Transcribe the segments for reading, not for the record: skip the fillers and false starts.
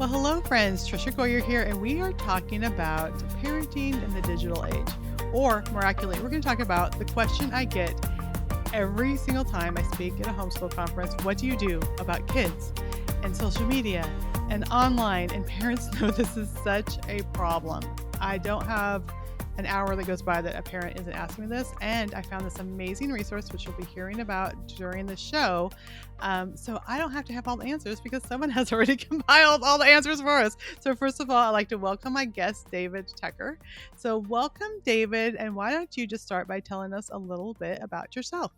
Well, hello, friends. Trisha Goyer here, and we are talking about parenting in the digital age. Or, more accurately, we're going to talk about the question I get every single time I speak at a homeschool conference. What do you do about kids and social media and online? And parents know this is such a problem. I don't have an hour that goes by that a parent isn't asking me this. And I found this amazing resource, which you'll be hearing about during the show. So I don't have to have all the answers because someone has already compiled all the answers for us. So first of all, I'd like to welcome my guest, David Tucker. So welcome, David. And why don't you just start by telling us a little bit about yourself?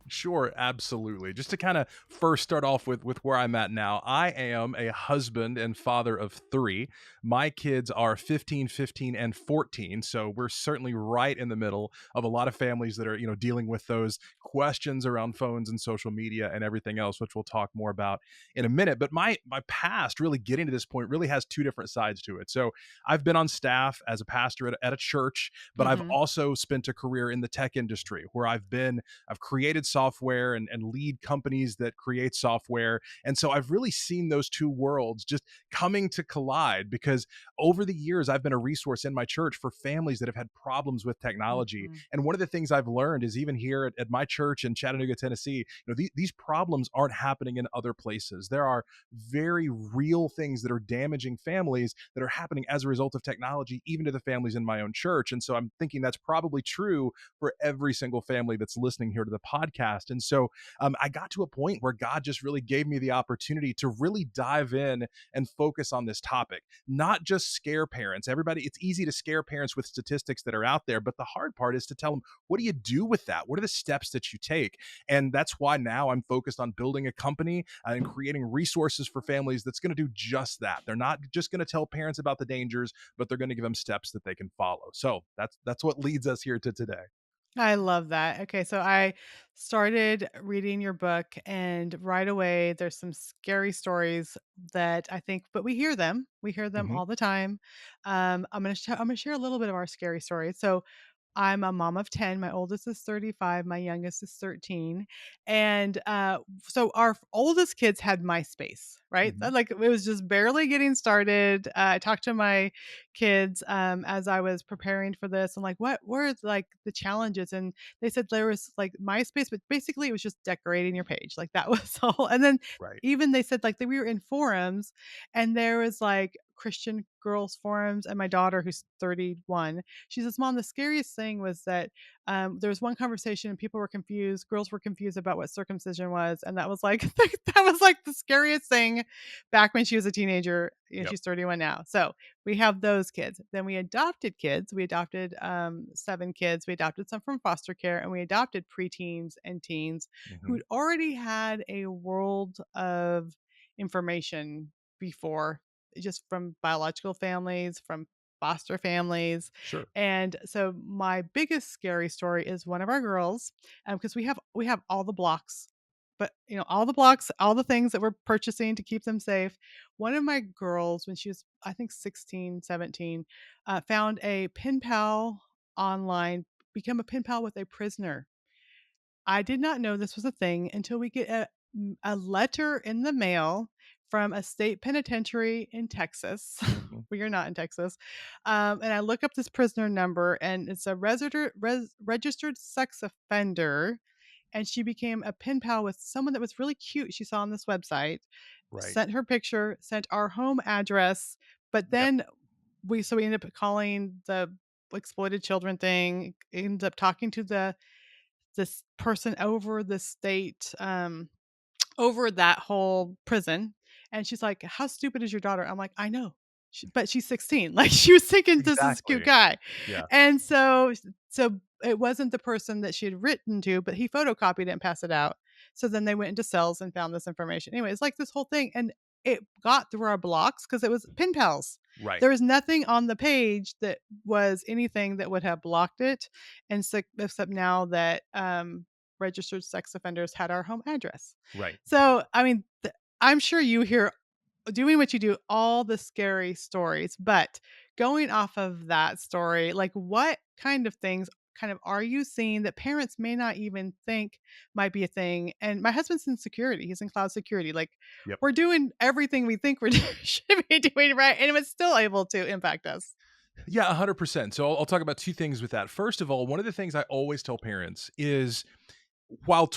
Sure, absolutely. Just to kind of first start off with where I'm at now, I am a husband and father of three. My kids are 15, 15, and 14. So we're certainly right in the middle of a lot of families that are, dealing with those questions around phones and social media and everything else, which we'll talk more about in a minute. But my past really getting to this point really has two different sides to it. So I've been on staff as a pastor at a church, but I've Mm-hmm. also spent a career in the tech industry where I've created software and lead companies that create software. And so I've really seen those two worlds just coming to collide because over the years, I've been a resource in my church for families that have had problems with technology. Mm-hmm. And one of the things I've learned is even here at my church in Chattanooga, Tennessee, these problems aren't happening in other places. There are very real things that are damaging families that are happening as a result of technology, even to the families in my own church. And so I'm thinking that's probably true for every single family that's listening here to the podcast. And so I got to a point where God just really gave me the opportunity to really dive in and focus on this topic, not just scare parents. It's easy to scare parents with statistics that are out there, but the hard part is to tell them, what do you do with that? What are the steps that you take? And that's why now I'm focused on building a company and creating resources for families that's going to do just that. They're not just going to tell parents about the dangers, but they're going to give them steps that they can follow. So that's what leads us here to today. I love that. Okay, so I started reading your book, and right away, there's some scary stories that I think, but we hear them. We hear them Mhm. all the time. I'm gonna share a little bit of our scary stories. So I'm a mom of 10. My oldest is 35. My youngest is 13. And so our oldest kids had MySpace, right? Mhm. Like it was just barely getting started. I talked to my kids as I was preparing for this. I'm like, what were like the challenges? And they said there was like MySpace, but basically it was just decorating your page. Like that was all. And then Right. even they said like we were in forums and there was like Christian girls forums, and my daughter who's 31, she says, Mom, the scariest thing was that there was one conversation and people were confused. Girls were confused about what circumcision was. And that was like, that was like the scariest thing back when she was a teenager. You know, Yep. she's 31 now. So we have those kids. Then we adopted kids. We adopted 7 kids. We adopted some from foster care, and we adopted preteens and teens Mhm. who'd already had a world of information before, just from biological families, from foster families. Sure. And so my biggest scary story is one of our girls, because we have all the blocks, but all the blocks, all the things that we're purchasing to keep them safe. One of my girls, when she was I think 16, 17, found a pen pal online, become a pen pal with a prisoner. I did not know this was a thing until we get a letter in the mail from a state penitentiary in Texas. Mhm. We are not in Texas. And I look up this prisoner number, and it's a registered sex offender. And she became a pen pal with someone that was really cute she saw on this website, Right. sent her picture, sent our home address. But Yep. then we ended up calling the exploited children thing, ended up talking to this person over the state, over that whole prison. And she's like, "How stupid is your daughter?" I'm like, "I know." But she's 16. Like she was thinking this is a cute Exactly. guy. Yeah. And so it wasn't the person that she had written to, but he photocopied it and passed it out. So then they went into cells and found this information. Anyway, it's like this whole thing. And it got through our blocks because it was pen pals. Right. There was nothing on the page that was anything that would have blocked it. And so, except now that registered sex offenders had our home address. Right. So, I mean, I'm sure you hear doing what you do all the scary stories, but going off of that story, like what kind of things kind of are you seeing that parents may not even think might be a thing? And my husband's in security, he's in cloud security. Like, Yep. we're doing everything we think should be doing right, and it's still able to impact us. Yeah, 100%. So I'll talk about two things with that. First of all, one of the things I always tell parents is while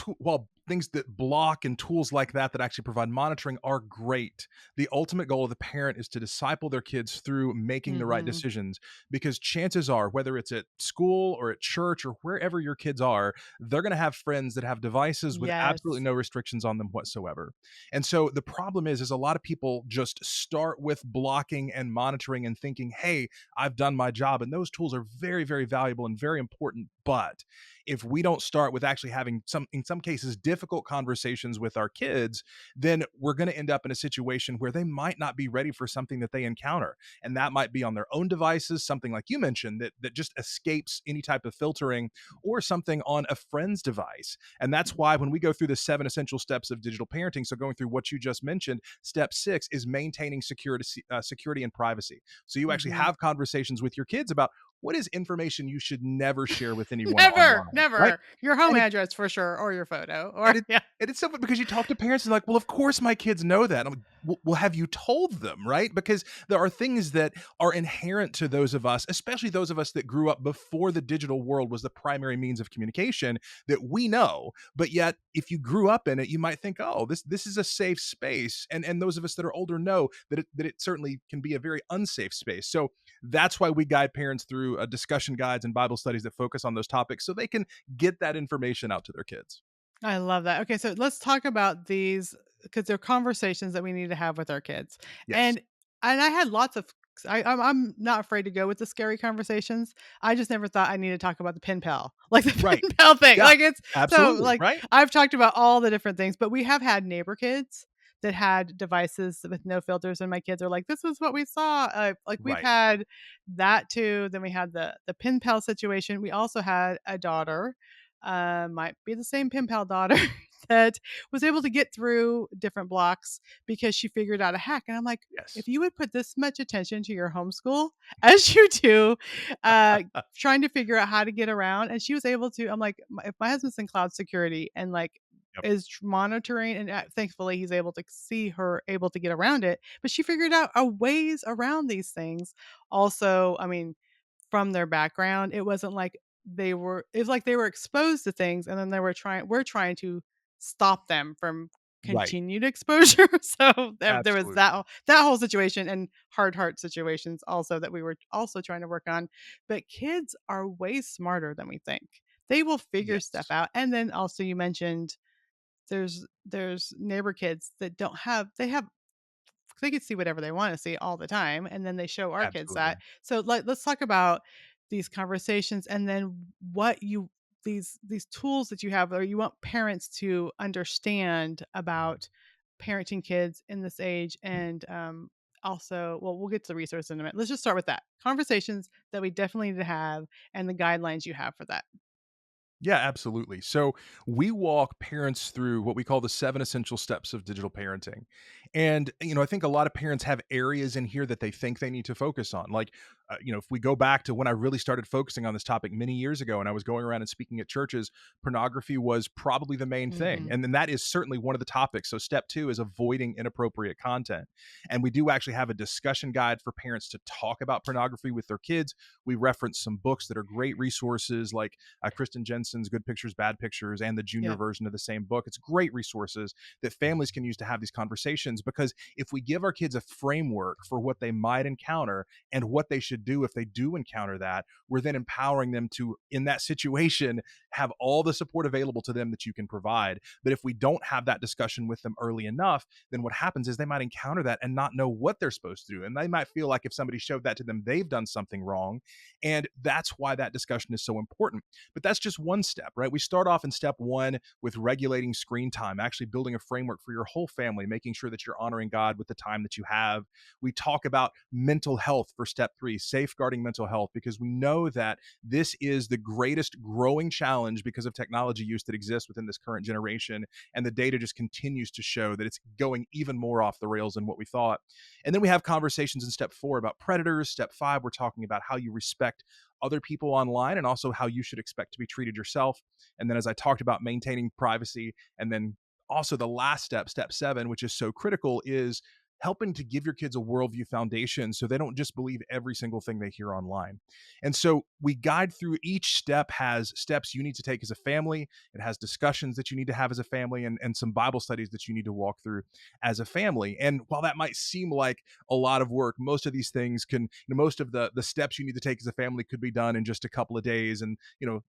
things that block and tools like that actually provide monitoring are great, the ultimate goal of the parent is to disciple their kids through making the right Mhm. decisions, because chances are, whether it's at school or at church or wherever your kids are, they're going to have friends that have devices with absolutely Yes. no restrictions on them whatsoever. And so the problem is a lot of people just start with blocking and monitoring and thinking, hey, I've done my job, and those tools are very, very valuable and very important. But if we don't start with actually having in some cases difficult conversations with our kids, then we're going to end up in a situation where they might not be ready for something that they encounter. And that might be on their own devices, something like you mentioned that just escapes any type of filtering, or something on a friend's device. And that's why when we go through the 7 essential steps of digital parenting, so going through what you just mentioned, step 6 is maintaining security and privacy. So you actually Mhm. have conversations with your kids about what is information you should never share with anyone Never, online, right? never. Your home And it address for sure, or your photo, and or it yeah. and it's so funny because you talk to parents and like, well, of course my kids know that. I'm like, well, have you told them, right? Because there are things that are inherent to those of us, especially those of us that grew up before the digital world was the primary means of communication, that we know. But yet, if you grew up in it, you might think, oh, this is a safe space. And those of us that are older know that it certainly can be a very unsafe space. So that's why we guide parents through discussion guides and Bible studies that focus on those topics so they can get that information out to their kids. I love that. Okay, so let's talk about these because they're conversations that we need to have with our kids. Yes. And I had lots of I'm not afraid to go with the scary conversations. I just never thought I needed to talk about the pen pal. Like the Right. pen pal thing. Yeah. Like it's so Absolutely, like right? I've talked about all the different things, but we have had neighbor kids that had devices with no filters, and my kids are like, this is what we saw. Like we've Right. had that too. Then we had the pen pal situation. We also had a daughter, might be the same pen pal daughter, that was able to get through different blocks because she figured out a hack. And I'm like, if Yes. you would put this much attention to your homeschool as you do, trying to figure out how to get around, and she was able to. I'm like, if my husband's in cloud security and like Yep. is monitoring, and thankfully he's able to see her able to get around it, but she figured out a ways around these things. Also, I mean, from their background, it wasn't like it was like they were exposed to things, and then we're trying to stop them from Right. continued exposure. So there was Absolutely. that whole situation, and hard heart situations also that we were also trying to work on. But kids are way smarter than we think. They will figure stuff Yes. out. And then also you mentioned there's neighbor kids that don't have they have they can see whatever they want to see all the time, and then they show our kids Absolutely. that. So let's talk about these conversations, and then what you these tools that you have, or you want parents to understand about parenting kids in this age. And also, well, we'll get to the resource in a minute. Let's just start with that conversations that we definitely need to have, and the guidelines you have for that. Yeah, absolutely. So we walk parents through what we call the 7 essential steps of digital parenting. And, I think a lot of parents have areas in here that they think they need to focus on. Like, if we go back to when I really started focusing on this topic many years ago and I was going around and speaking at churches, pornography was probably the main thing. Hmm. And then that is certainly one of the topics. So step 2 is avoiding inappropriate content. And we do actually have a discussion guide for parents to talk about pornography with their kids. We reference some books that are great resources, like Kristen Jensen's Good Pictures, Bad Pictures, and the junior Yeah. version of the same book. It's great resources that families can use to have these conversations, because if we give our kids a framework for what they might encounter and what they should do if they do encounter that, we're then empowering them to, in that situation, have all the support available to them that you can provide. But if we don't have that discussion with them early enough, then what happens is they might encounter that and not know what they're supposed to do. And they might feel like if somebody showed that to them, they've done something wrong. And that's why that discussion is so important. But that's just one step, right? We start off in step 1 with regulating screen time, actually building a framework for your whole family, making sure that you're honoring God with the time that you have. We talk about mental health for step 3, safeguarding mental health, because we know that this is the greatest growing challenge because of technology use that exists within this current generation. And the data just continues to show that it's going even more off the rails than what we thought. And then we have conversations in step 4 about predators. Step 5, we're talking about how you respect other people online and also how you should expect to be treated yourself. And then, as I talked about, maintaining privacy. And then also the last step, step 7, which is so critical, is helping to give your kids a worldview foundation so they don't just believe every single thing they hear online. And so we guide through, each step has steps you need to take as a family. It has discussions that you need to have as a family, and some Bible studies that you need to walk through as a family. And while that might seem like a lot of work, most of these things can, most of the steps you need to take as a family could be done in just a couple of days. And,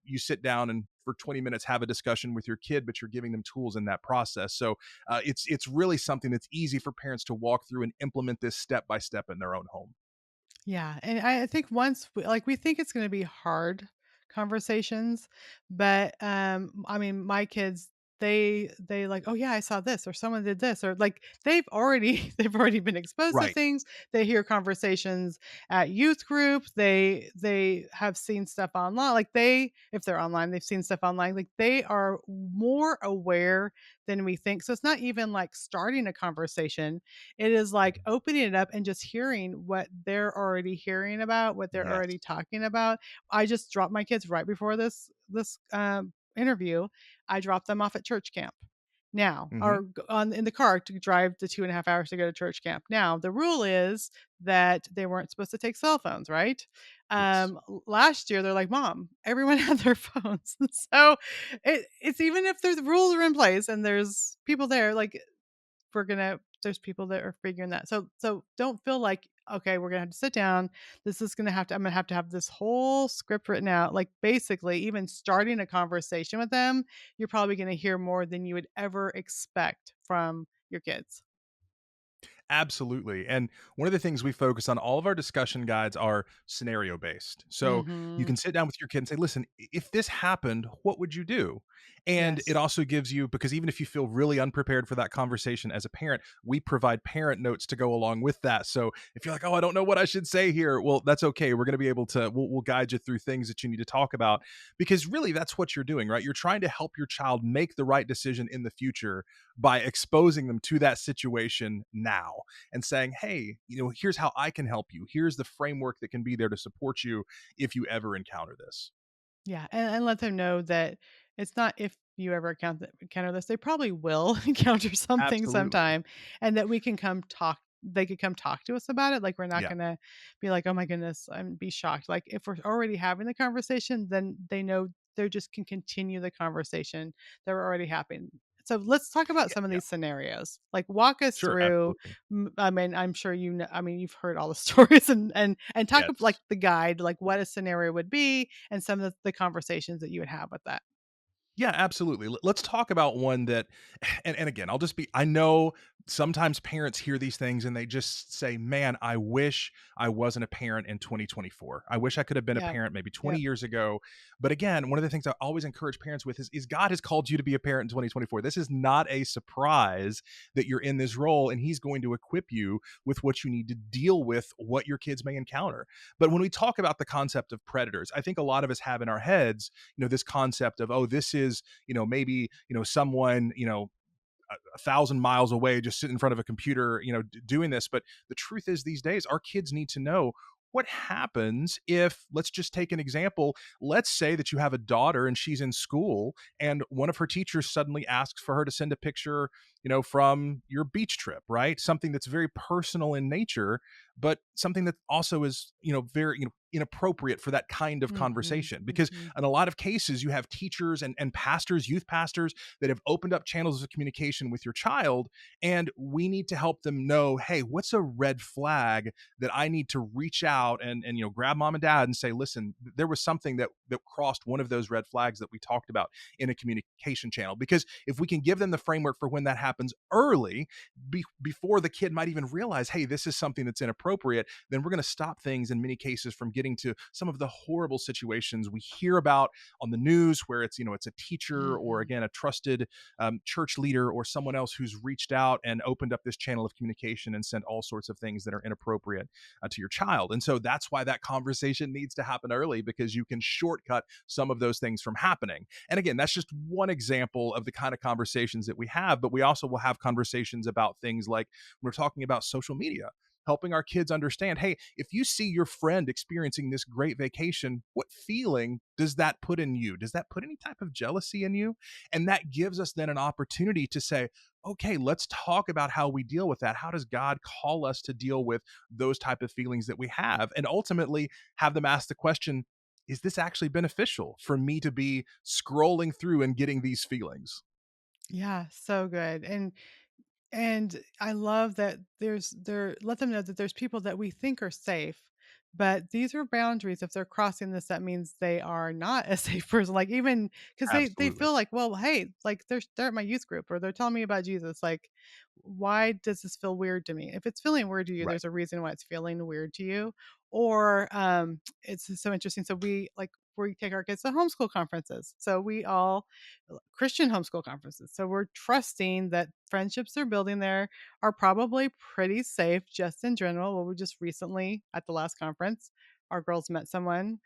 you sit down and for 20 minutes have a discussion with your kid, but you're giving them tools in that process. So it's really something that's easy for parents to walk through and implement this step by step in their own home. Yeah, and I think once we think it's gonna be hard conversations, but, I mean, my kids, they like, "Oh, yeah, I saw this," or "Someone did this," or, like, they've already they've already been exposed to Right. things. They hear conversations at youth group. They have seen stuff online. Like, if they're online, they've seen stuff online. Like, they are more aware than we think. So it's not even like starting a conversation. It is like opening it up and just hearing what they're already hearing about, what they're Yes. already talking about. I just dropped my kids right before this interview. I dropped them off at church camp. Now, Hmm. or on in the car to drive the 2.5 hours to go to church camp. Now, the rule is that they weren't supposed to take cell phones, right? Yes. Last year, they're like, "Mom, everyone had their phones." So it's even if there's rules are in place and there's people there, like there's people that are figuring that. So don't feel like, okay, we're gonna have to sit down. This is gonna have to I'm gonna have to have this whole script written out. Like basically, even starting a conversation with them, you're probably gonna hear more than you would ever expect from your kids. Absolutely. And one of the things we focus on, all of our discussion guides are scenario based. So you Mhm. can sit down with your kid and say, listen, if this happened, what would you do? And it Yes. also gives you, because even if you feel really unprepared for that conversation as a parent, we provide parent notes to go along with that. So if you're like, oh, I don't know what I should say here, well, that's okay. We're going to be able to, we'll guide you through things that you need to talk about, because really that's what you're doing, right? You're trying to help your child make the right decision in the future by exposing them to that situation now and saying, hey, here's how I can help you. Here's the framework that can be there to support you if you ever encounter this. Yeah, and let them know that it's not if you ever encounter this, they probably will encounter something Absolutely. sometime, and that we can come talk they could come talk to us about it. Like, we're not Yeah. gonna be like, "Oh my goodness," and be shocked. Like, if we're already having the conversation, then they know they just can continue the conversation that we're already having. So let's talk about Yeah. some of Yeah. these scenarios. Like, walk us Sure. through. Absolutely. I mean, I'm sure I mean, you've heard all the stories, and talk of like Yes. the guide, like what a scenario would be and some of the conversations that you would have with that. Yeah, absolutely. Let's talk about one that, and again, I know sometimes parents hear these things and they just say, man, I wish I wasn't a parent in 2024. I wish I could have been a Yeah. parent maybe 20 Yep. years ago. But again, one of the things I always encourage parents with is God has called you to be a parent in 2024. This is not a surprise that you're in this role, and He's going to equip you with what you need to deal with what your kids may encounter. But when we talk about the concept of predators, I think a lot of us have in our heads, this concept of, oh, this is, maybe, someone, 1,000 miles away, just sitting in front of a computer, doing this. But the truth is, these days, our kids need to know what happens if, let's just take an example. Let's say that you have a daughter and she's in school and one of her teachers suddenly asks for her to send a picture, from your beach trip, right? Something that's very personal in nature, but something that also is, very, inappropriate for that kind of Mhm. conversation. Because Mhm. in a lot of cases, you have teachers and pastors, youth pastors, that have opened up channels of communication with your child. And we need to help them know, hey, what's a red flag that I need to reach out and grab mom and dad and say, listen, there was something that crossed one of those red flags that we talked about in a communication channel. Because if we can give them the framework for when that happens early, before the kid might even realize, hey, this is something that's inappropriate, inappropriate, then we're going to stop things in many cases from getting to some of the horrible situations we hear about on the news, where it's, it's a teacher, or Mhm. again a trusted church leader or someone else who's reached out and opened up this channel of communication and sent all sorts of things that are inappropriate to your child. And so that's why that conversation needs to happen early, because you can shortcut some of those things from happening. And again, that's just one example of the kind of conversations that we have, but we also will have conversations about things like when we're talking about social media, helping our kids understand, hey, if you see your friend experiencing this great vacation, what feeling does that put in you? Does that put any type of jealousy in you? And that gives us then an opportunity to say, okay, let's talk about how we deal with that. How does God call us to deal with those type of feelings that we have? And ultimately have them ask the question, is this actually beneficial for me to be scrolling through and getting these feelings? Yeah, so good. And I love that let them know that there's people that we think are safe, but these are boundaries. If they're crossing this, that means they are not a safe person. Like, even because they Absolutely. feel like, well, hey, like they're at my youth group or they're telling me about Jesus. Like, why does this feel weird to me? If it's feeling weird to you, Right. there's a reason why it's feeling weird to you. Or it's so interesting. So we take our kids to homeschool conferences. So we all Christian homeschool conferences. So we're trusting that friendships they're building there are probably pretty safe just in general. Well, we just recently at the last conference, our girls met someone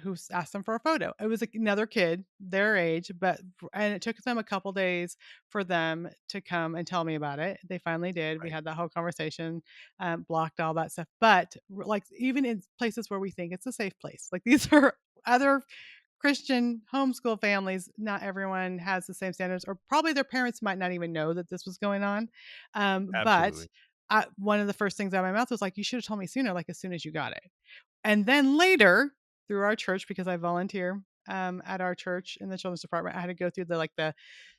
who asked them for a photo. It was another kid their age, and it took them a couple days for them to come and tell me about it. They finally did. We Right. had that whole conversation, blocked all that stuff. But like even in places where we think it's a safe place, like these are other Christian homeschool families, not everyone has the same standards, or probably their parents might not even know that this was going on. But Absolutely. one of the first things out of my mouth was like, "You should have told me sooner, like as soon as you got it." And then later, through our church, because I volunteer at our church in the children's department, I had to go through the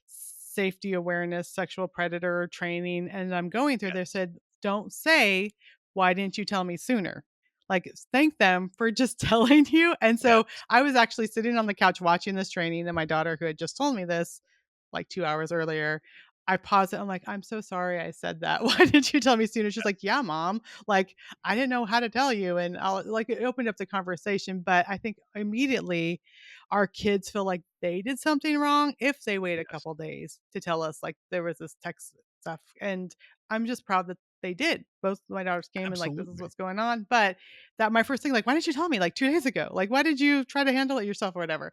safety awareness, sexual predator training, and I'm going through. They Yes. said, "Don't say why didn't you tell me sooner." Like, thank them for just telling you. And so Yes. I was actually sitting on the couch watching this training, and my daughter, who had just told me this like 2 hours earlier, I paused it. I'm like, "I'm so sorry I said that. Why didn't you tell me sooner?" She's like, "Yeah, mom. Like, I didn't know how to tell you." And I'll like it opened up the conversation. But I think immediately our kids feel like they did something wrong if they wait a Yes. couple days to tell us, like, there was this text stuff. And I'm just proud that they did. Both my daughters came and like, this is Absolutely. what's going on. But that my first thing, like, why didn't you tell me like 2 days ago? Like, why did you try to handle it yourself or whatever?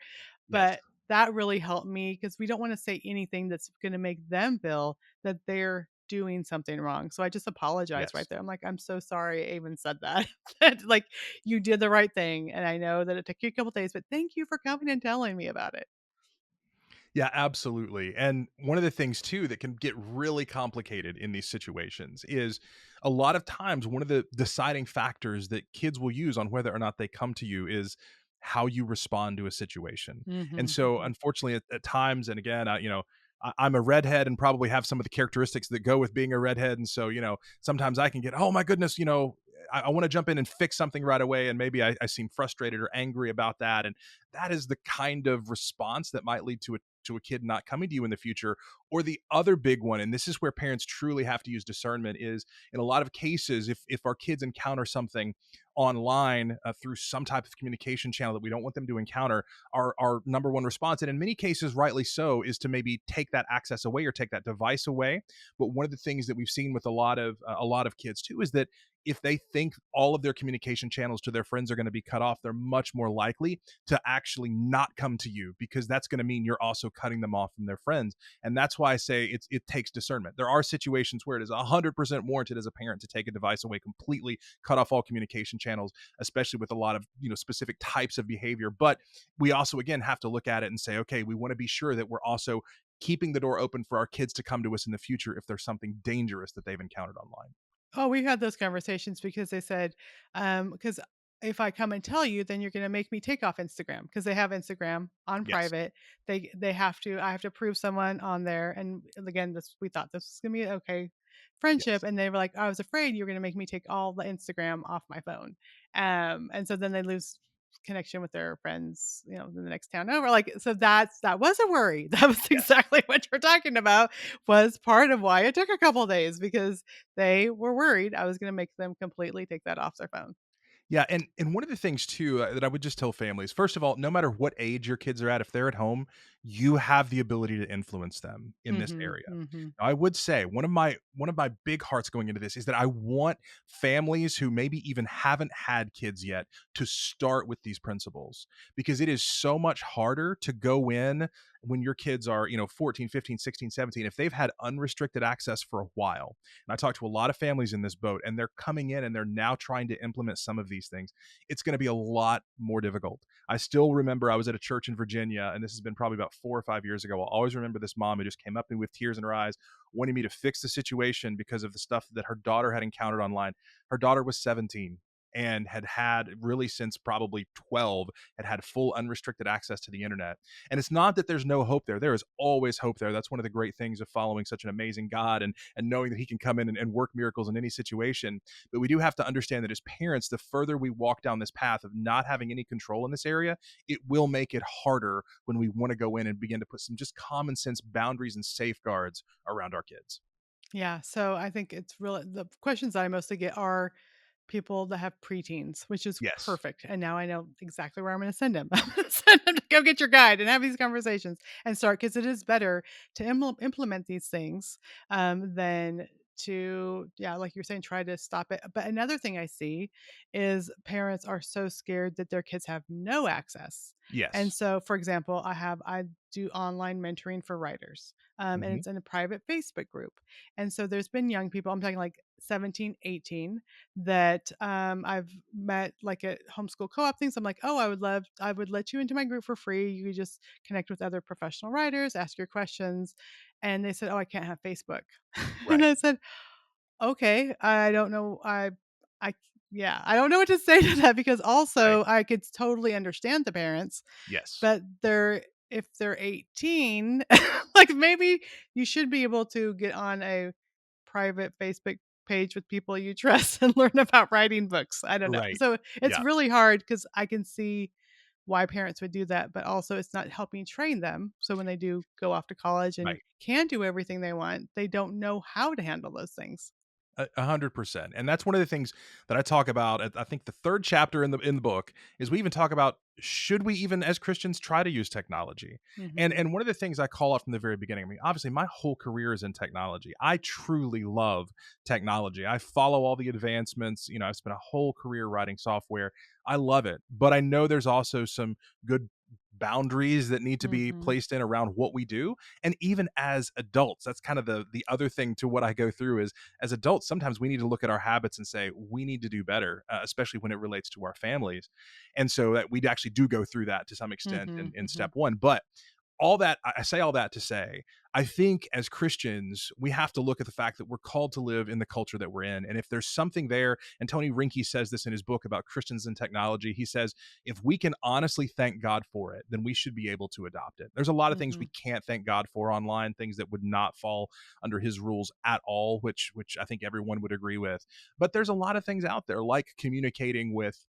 Yes. But that really helped me because we don't want to say anything that's going to make them feel that they're doing something wrong. So I just apologize right Yes. there. I'm like, I'm so sorry I even said that. That like you did the right thing. And I know that it took you a couple days, but thank you for coming and telling me about it. Yeah, absolutely. And one of the things too that can get really complicated in these situations is a lot of times one of the deciding factors that kids will use on whether or not they come to you is how you respond to a situation. And Mhm, so, mhm. unfortunately, at times, and again, I'm a redhead and probably have some of the characteristics that go with being a redhead. And so, sometimes I can get, oh my goodness, I want to jump in and fix something right away. And maybe I seem frustrated or angry about that. And that is the kind of response that might lead to a kid not coming to you in the future. Or the other big one, and this is where parents truly have to use discernment, is in a lot of cases, if our kids encounter something online through some type of communication channel that we don't want them to encounter, our number one response, and in many cases rightly so, is to maybe take that access away or take that device away. But one of the things that we've seen with a lot of kids too is that if they think all of their communication channels to their friends are going to be cut off, they're much more likely to actually not come to you, because that's going to mean you're also cutting them off from their friends. And that's why I say it takes discernment. There are situations where it is 100% warranted as a parent to take a device away completely, cut off all communication channels, especially with a lot of specific types of behavior. But we also again have to look at it and say, okay, we want to be sure that we're also keeping the door open for our kids to come to us in the future if there's something dangerous that they've encountered online. Oh, we had those conversations because they said, because if I come and tell you, then you're gonna make me take off Instagram because they have Instagram on Yes. private. They have to I have to prove someone on there. And again, this we thought this was gonna be okay friendship. Yes. And they were like, I was afraid you were gonna make me take all the Instagram off my phone. And so then they lose. connection with their friends, in the next town over. Like, so that was a worry. That was Yes. exactly what you're talking about, was part of why it took a couple days, because they were worried I was going to make them completely take that off their phone. Yeah, and one of the things too that I would just tell families, first of all, no matter what age your kids are at, if they're at home, you have the ability to influence them in this Mhm. area. Mhm. Now, I would say one of my big hearts going into this is that I want families who maybe even haven't had kids yet to start with these principles, because it is so much harder to go in when your kids are, 14, 15, 16, 17, if they've had unrestricted access for a while. And I talked to a lot of families in this boat, and they're coming in and they're now trying to implement some of these things. It's going to be a lot more difficult. I still remember I was at a church in Virginia, and this has been probably about 4 or 5 years ago. I'll always remember this mom who just came up to me with tears in her eyes, wanting me to fix the situation because of the stuff that her daughter had encountered online. Her daughter was 17 and had really since probably 12 had full unrestricted access to the internet. And it's not that there's no hope there. There is always hope there. That's one of the great things of following such an amazing God, and knowing that he can come in and work miracles in any situation. But we do have to understand that as parents, the further we walk down this path of not having any control in this area, it will make it harder when we want to go in and begin to put some just common sense boundaries and safeguards around our kids. Yeah, so I think it's really the questions I mostly get are people that have preteens, which is Yes. perfect. And now I know exactly where I'm going to send him. I'm gonna send him to go get your guide and have these conversations and start, because it is better to implement these things than to, yeah, like you're saying, try to stop it. But another thing I see is parents are so scared that their kids have no access. And Yes. so, for example, I do online mentoring for writers, and Hmm. it's in a private Facebook group. And so there's been young people, I'm talking like 17, 18, that I've met like at homeschool co-op things. I'm like, oh, I would let you into my group for free. You could just connect with other professional writers, ask your questions. And they said, oh, I can't have Facebook. And Right. I said, okay, I don't know. I, yeah, I don't know what to say to that, because Right. also I could totally understand the parents, Yes. but if they're 18, like maybe you should be able to get on a private Facebook page with people you trust and learn about writing books. I don't know. Right. So it's Yeah. really hard, because I can see why parents would do that, but also it's not helping train them. So when they do go off to college and Right. can do everything they want, they don't know how to handle those things. 100%, and that's one of the things that I talk about. I think the third chapter in the book is we even talk about, should we even as Christians try to use technology? And Mhm. and one of the things I call out from the very beginning. I mean, obviously, my whole career is in technology. I truly love technology. I follow all the advancements. I've spent a whole career writing software. I love it, but I know there's also some good boundaries that need to be Mhm. placed in around what we do. And even as adults, that's kind of the other thing to what I go through is, as adults, sometimes we need to look at our habits and say we need to do better, especially when it relates to our families. And so that we actually do go through that to some extent in, Mhm. in Mhm. step one. But I say all that to say, I think as Christians, we have to look at the fact that we're called to live in the culture that we're in. And if there's something there, and Tony Rinke says this in his book about Christians and technology, he says, if we can honestly thank God for it, then we should be able to adopt it. There's a lot of things we Mhm. can't thank God for online, things that would not fall under his rules at all, which I think everyone would agree with. But there's a lot of things out there, like communicating with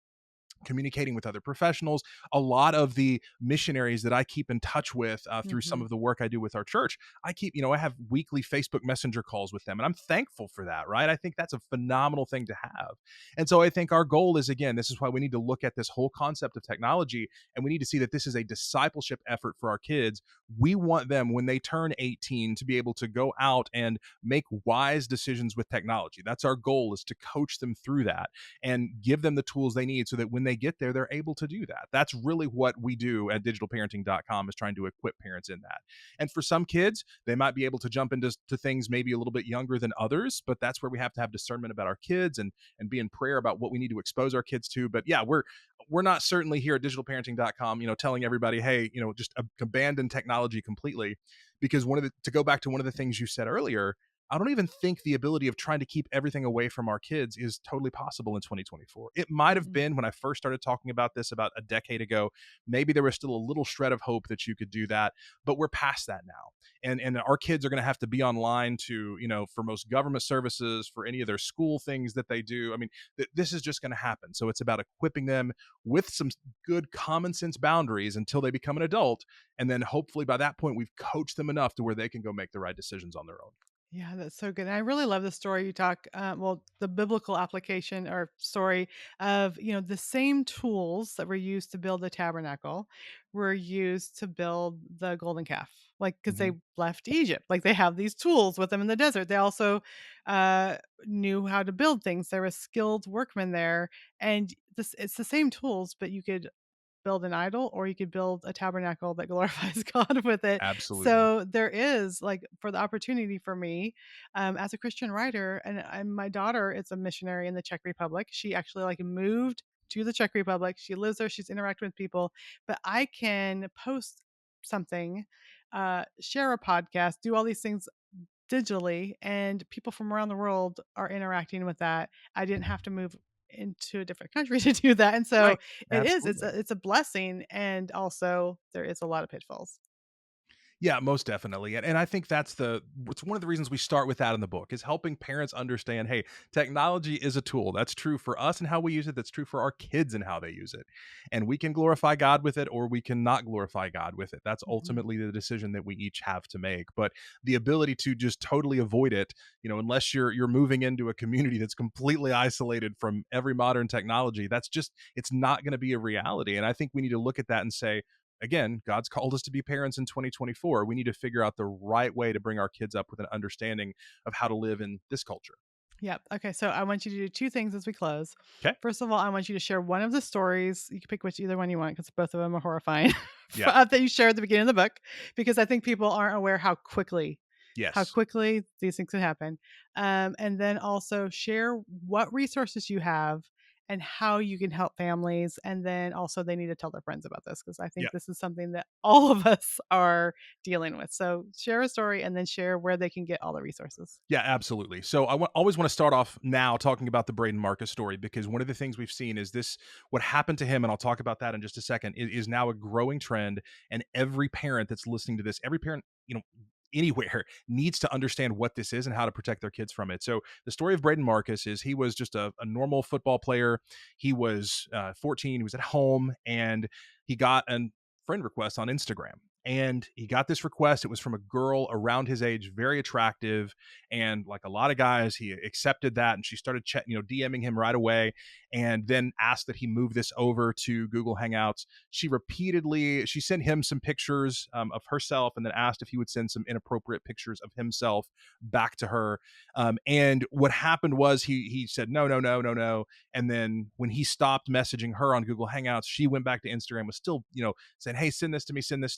other professionals. A lot of the missionaries that I keep in touch with through some Mhm. of the work I do with our church, I have weekly Facebook Messenger calls with them, and I'm thankful for that, right? I think that's a phenomenal thing to have. And so I think our goal is, again, this is why we need to look at this whole concept of technology, and we need to see that this is a discipleship effort for our kids. We want them, when they turn 18, to be able to go out and make wise decisions with technology. That's our goal, is to coach them through that and give them the tools they need so that when they get there, they're able to do that. That's really what we do at digitalparenting.com, is trying to equip parents in that. And for some kids, they might be able to jump into things maybe a little bit younger than others, but that's where we have to have discernment about our kids and be in prayer about what we need to expose our kids to. But yeah, we're not certainly here at digitalparenting.com, telling everybody, hey, just abandon technology completely, because to go back to one of the things you said earlier, I don't even think the ability of trying to keep everything away from our kids is totally possible in 2024. It might have Mm-mm. been when I first started talking about this about a decade ago. Maybe there was still a little shred of hope that you could do that, but we're past that now. And our kids are going to have to be online to, for most government services, for any of their school things that they do. I mean, this is just going to happen. So it's about equipping them with some good common sense boundaries until they become an adult, and then hopefully by that point we've coached them enough to where they can go make the right decisions on their own. Yeah, that's so good. And I really love the story you talk, well, the biblical application or story of, the same tools that were used to build the tabernacle were used to build the golden calf. Like, because they Mhm. left Egypt, like they have these tools with them in the desert. They also uh, knew how to build things. There were skilled workmen there, and it's the same tools, but you could build an idol or you could build a tabernacle that glorifies God with it. Absolutely. So there is like for the opportunity for me as a Christian writer, and my daughter is a missionary in the Czech Republic. She actually like moved to the Czech Republic. She lives there. She's interacting with people, but I can post something, share a podcast, do all these things digitally, and people from around the world are interacting with that. I didn't have to move into a different country to do that, and so Right. it's Absolutely. a blessing, and also there is a lot of pitfalls. Yeah, most definitely. And I think it's one of the reasons we start with that in the book is helping parents understand, hey, technology is a tool. That's true for us and how we use it. That's true for our kids and how they use it. And we can glorify God with it or we can not glorify God with it. That's Mhm. ultimately the decision that we each have to make. But the ability to just totally avoid it, unless you're moving into a community that's completely isolated from every modern technology, it's not going to be a reality. And I think we need to look at that and say, again, God's called us to be parents in 2024. We need to figure out the right way to bring our kids up with an understanding of how to live in this culture. Yep. Okay, so I want you to do 2 things as we close. Okay. First of all, I want you to share one of the stories. You can pick which either one you want because both of them are horrifying Yeah. that you shared at the beginning of the book, because I think people aren't aware how Yes. quickly these things can happen. And then also share what resources you have and how you can help families. And then also they need to tell their friends about this because I Yeah. think this is something that all of us are dealing with. So share a story and then share where they can get all the resources. Yeah, absolutely. So always want to start off now talking about the Braden Marcus story because one of the things we've seen is this what happened to him, and I'll talk about that in just a second, is now a growing trend. And every parent that's listening to this, every parent, anywhere needs to understand what this is and how to protect their kids from it. So the story of Braden Marcus is he was just a normal football player. He was 14. He was at home and he got a friend request on Instagram. And he got this request. It was from a girl around his age, very attractive, and like a lot of guys, he accepted that, and she started DMing him right away, and then asked that he move this over to Google Hangouts. She sent him some pictures of herself, and then asked if he would send some inappropriate pictures of himself back to her. And what happened was he said no, no, no, no, no, and then when he stopped messaging her on Google Hangouts, she went back to Instagram, was still saying, hey, send this to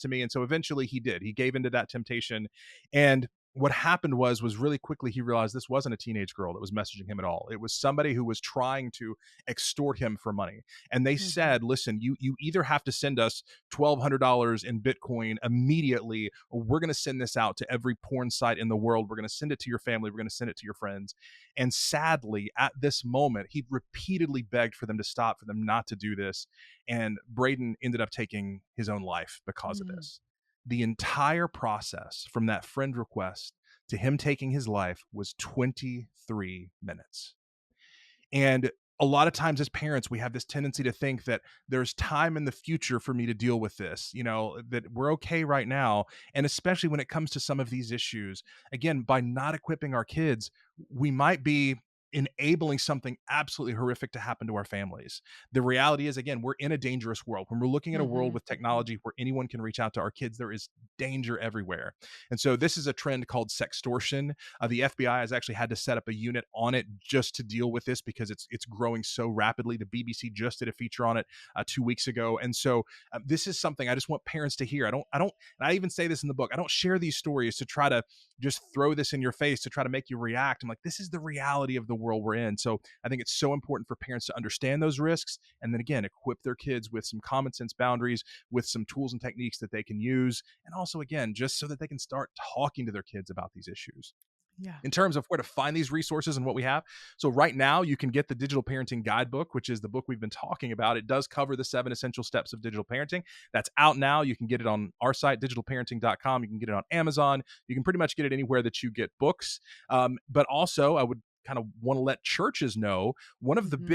me. And so eventually he did. He gave into that temptation. And what happened was really quickly he realized this wasn't a teenage girl that was messaging him at all. It was somebody who was trying to extort him for money. And they Mhm. said, listen, you either have to send us $1,200 in Bitcoin immediately, or we're going to send this out to every porn site in the world. We're going to send it to your family. We're going to send it to your friends. And sadly, at this moment, he repeatedly begged for them to stop, for them not to do this. And Braden ended up taking his own life because of Mm. this. The entire process from that friend request to him taking his life was 23 minutes. And a lot of times as parents, we have this tendency to think that there's time in the future for me to deal with this, that we're okay right now. And especially when it comes to some of these issues, again, by not equipping our kids, we might be enabling something absolutely horrific to happen to our families. The reality is, again, we're in a dangerous world. When we're looking at a world Mhm. with Mhm. technology where anyone can reach out to our kids, there is danger everywhere. And so this is a trend called sextortion. The FBI has actually had to set up a unit on it just to deal with this because it's growing so rapidly. The BBC just did a feature on it 2 weeks ago, and so this is something I just want parents to hear. I don't. And I even say this in the book. I don't share these stories to try to just throw this in your face to try to make you react. I'm like, this is the reality of the world we're in. So I think it's so important for parents to understand those risks, and then again equip their kids with some common sense boundaries, with some tools and techniques that they can use, and also again just so that they can start talking to their kids about these issues. Yeah. in terms of where to find these resources and what we have. So right now you can get the Digital Parenting Guidebook, which is the book we've been talking about. It does cover the 7 essential steps of digital parenting. That's out now. You can get it on our site, digitalparenting.com. You can get it on Amazon. You can pretty much get it anywhere that you get books. But also I would kind of want to let churches know one of the Mhm.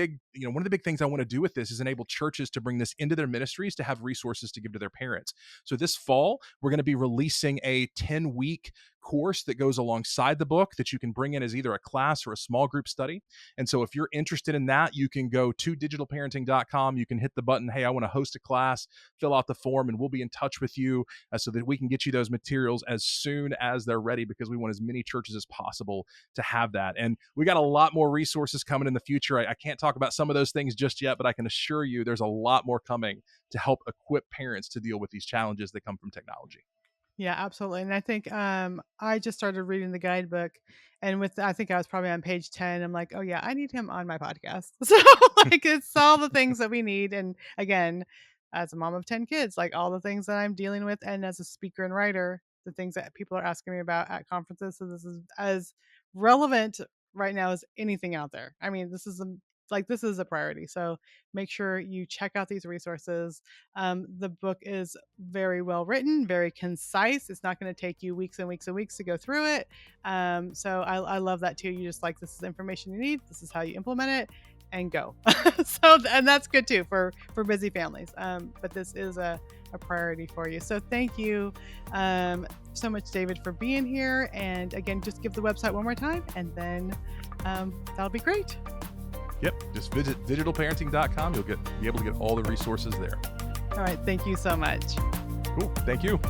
big things I want to do with this is enable churches to bring this into their ministries to have resources to give to their parents. So this fall we're going to be releasing a 10-week course that goes alongside the book that you can bring in as either a class or a small group study. And so if you're interested in that, you can go to digitalparenting.com. You can hit the button, hey, I want to host a class, fill out the form, and we'll be in touch with you so that we can get you those materials as soon as they're ready, because we want as many churches as possible to have that. And we got a lot more resources coming in the future. I can't talk about some of those things just yet, but I can assure you there's a lot more coming to help equip parents to deal with these challenges that come from technology. Yeah, absolutely. And I think I just started reading the guidebook, and I think I was probably on page 10. I'm like, oh yeah, I need him on my podcast. So like it's all the things that we need. And again, as a mom of 10 kids, like all the things that I'm dealing with, and as a speaker and writer, the things that people are asking me about at conferences. So this is as relevant right now as anything out there. I mean, this is a priority. So make sure you check out these resources. The book is very well written, very concise. It's not going to take you weeks and weeks and weeks to go through it. So I love that too. You just like, this is the information you need. This is how you implement it, and go. And that's good too for busy families. But this is a priority for you. So thank you so much, David, for being here. And again, just give the website one more time, and then that'll be great. Yep, just visit digitalparenting.com. You'll be able to get all the resources there. All right. Thank you so much. Cool. Thank you.